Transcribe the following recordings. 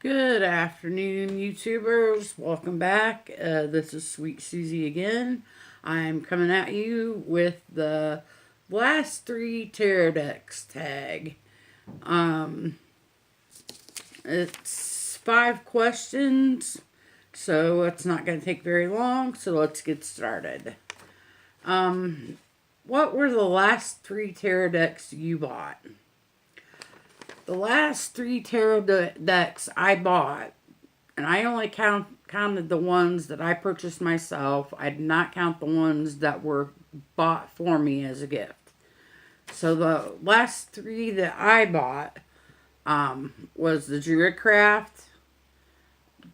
Good afternoon, YouTubers. Welcome back. This is Sweet Susie again. I'm coming at you with the last three tarot decks tag. Um, it's 5 questions, so it's not going to take very long. So let's get started. Um, what were the last three tarot decks you bought? The last three tarot decks I bought, and I only counted the ones that I purchased myself. I did not count the ones that were bought for me as a gift. So the last three that I bought was the Druidcraft,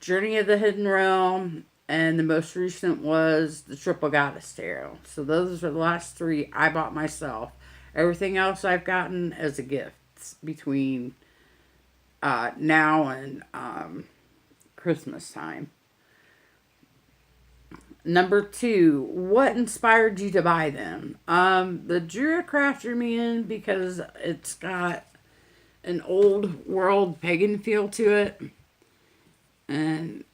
Journey of the Hidden Realm, and the most recent was the Triple Goddess Tarot. So those are the last three I bought myself. Everything else I've gotten as a gift between now and Christmas time. Number two, what inspired you to buy them? The Druidcraft drew me in because it's got an old world pagan feel to it. And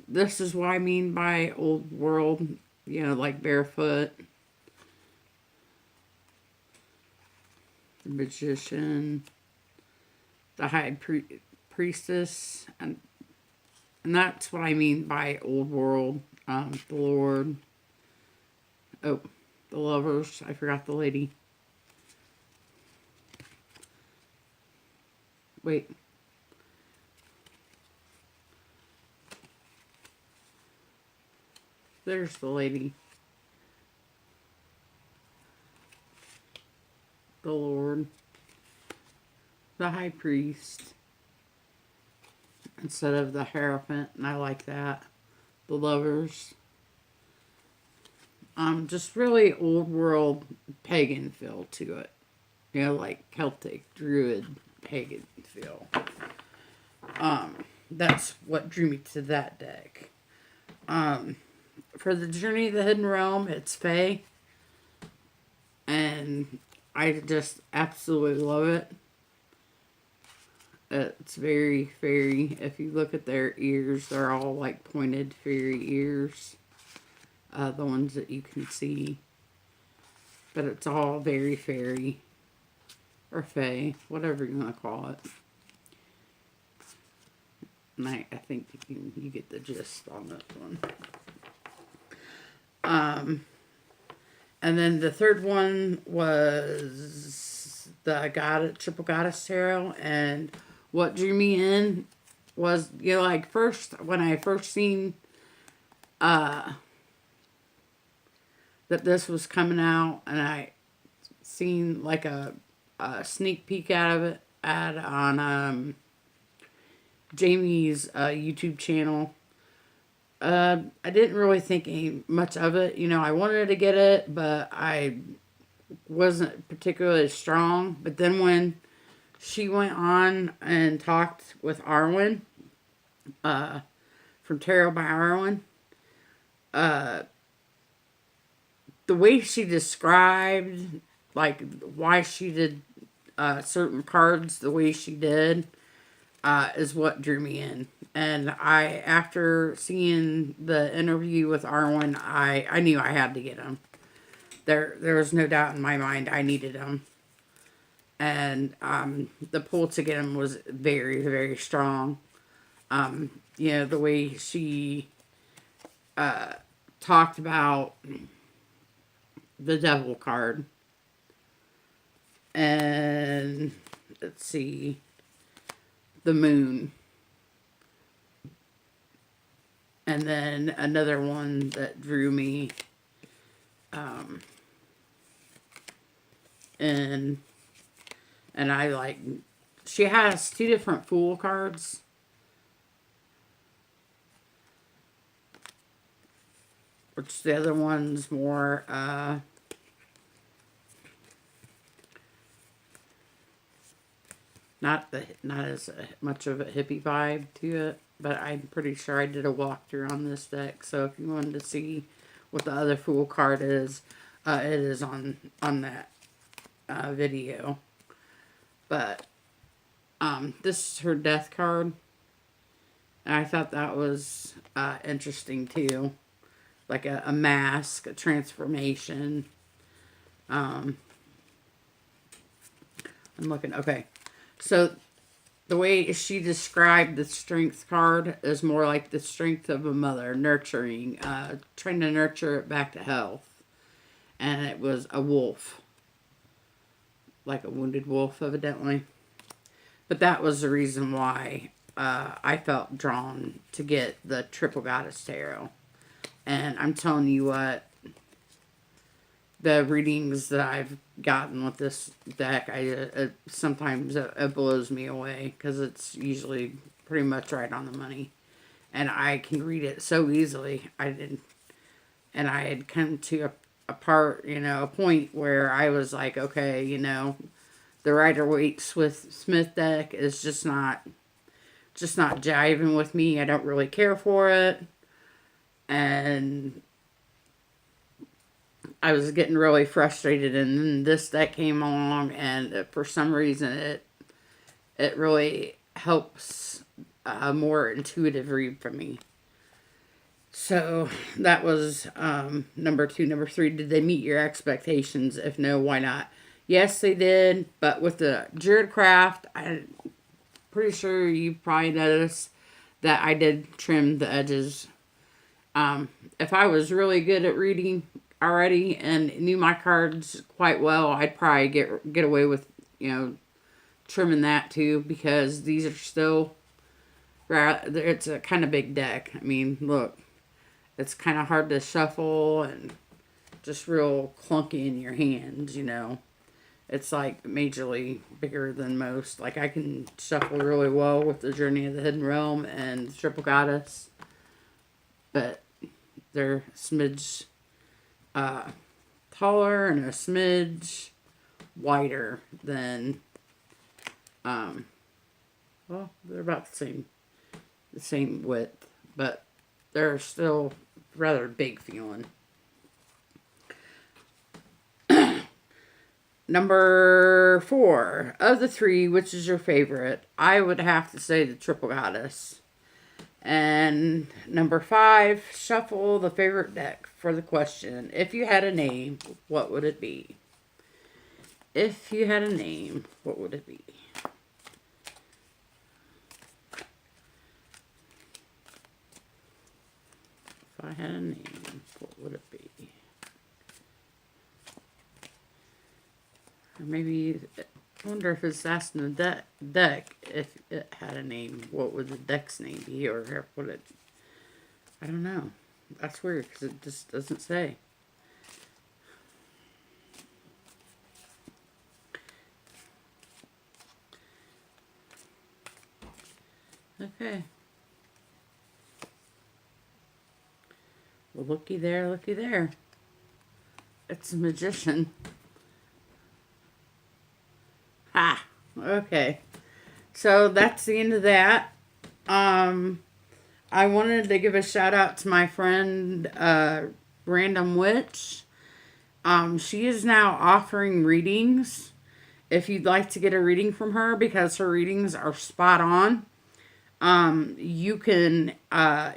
this is what I mean by old world, like barefoot, the magician, the high priestess, and that's what I mean by old world. The Lord. Oh, the lovers. I forgot the lady. Wait. There's the lady. The Lord. The high priest. Instead of the Hierophant, and I like that. The lovers. Just really old world pagan feel to it. Like Celtic, Druid, pagan feel. That's what drew me to that deck. For the Journey of the Hidden Realm, it's Fae. And I just absolutely love it. It's very fairy. If you look at their ears, they're all like pointed fairy ears. The ones that you can see. But it's all very fairy. Or fae. Whatever you want to call it. And I think you get the gist on this one. And then the third one was the Triple Goddess Tarot. And what drew me in was, like first, when I first seen that this was coming out, and I seen like a sneak peek out of it on Jamie's YouTube channel. I didn't really think much of it. I wanted to get it, but I wasn't particularly strong. But then when she went on and talked with Arwen, from Tarot by Arwen, the way she described, like, why she did certain cards the way she did, is what drew me in. And after seeing the interview with Arwen, I knew I had to get them. There was no doubt in my mind I needed them. And the pull to get them was very, very strong. The way she talked about the Devil card. And let's see, the Moon. And then another one that drew me, and I like, she has two different Fool cards. Which the other one's more, not as much of a hippie vibe to it. But I'm pretty sure I did a walkthrough on this deck. So if you wanted to see what the other Fool card is, it is on that video. But this is her Death card. And I thought that was interesting too. Like a mask, a transformation. Um, I'm looking. Okay. So the way she described the strength card is more like the strength of a mother, nurturing, trying to nurture it back to health. And it was a wolf, like a wounded wolf, evidently. But that was the reason why I felt drawn to get the Triple Goddess Tarot. And I'm telling you what, the readings that I've gotten with this deck, sometimes it blows me away because it's usually pretty much right on the money, and I can read it so easily. And I had come to a point where I was like, okay, the Rider-Waite Smith deck is just not jiving with me. I don't really care for it, and I was getting really frustrated, and then this deck came along, and for some reason it really helps a more intuitive read for me. So that was number 2. Number 3, did they meet your expectations? If no, why not? Yes, they did, but with the Jared Craft, I'm pretty sure you probably noticed that I did trim the edges. If I was really good at reading already and knew my cards quite well, I'd probably get away with, trimming that too, because these are still, it's a kind of big deck. I mean, look, it's kind of hard to shuffle and just real clunky in your hands, It's like majorly bigger than most. Like I can shuffle really well with the Journey of the Hidden Realm and the Triple Goddess, but they're a smidge taller and a smidge wider than, well, they're about the same width, but they're still rather big feeling. Number 4, of the 3, which is your favorite? I would have to say the Triple Goddess. And number 5, shuffle the favorite deck for the question. If you had a name, what would it be? If you had a name, what would it be? If I had a name, what would it be? Or maybe, I wonder if it's asking the deck if it had a name, what would the deck's name be? Or would it, I don't know. That's weird because it just doesn't say. Okay. Well, looky there, looky there. It's a magician. Ha! Okay. So that's the end of that. I wanted to give a shout out to my friend, Random Witch. She is now offering readings. If you'd like to get a reading from her, because her readings are spot on, you can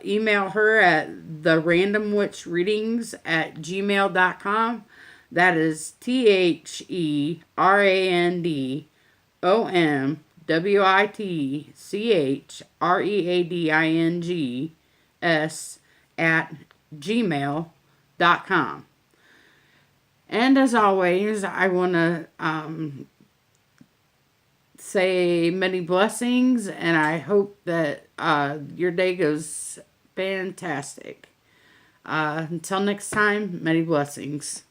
email her at therandomwitchreadings@gmail.com. That is TherandomWitchReadings@gmail.com. And as always, I want to say many blessings, and I hope that your day goes fantastic. Until next time, many blessings.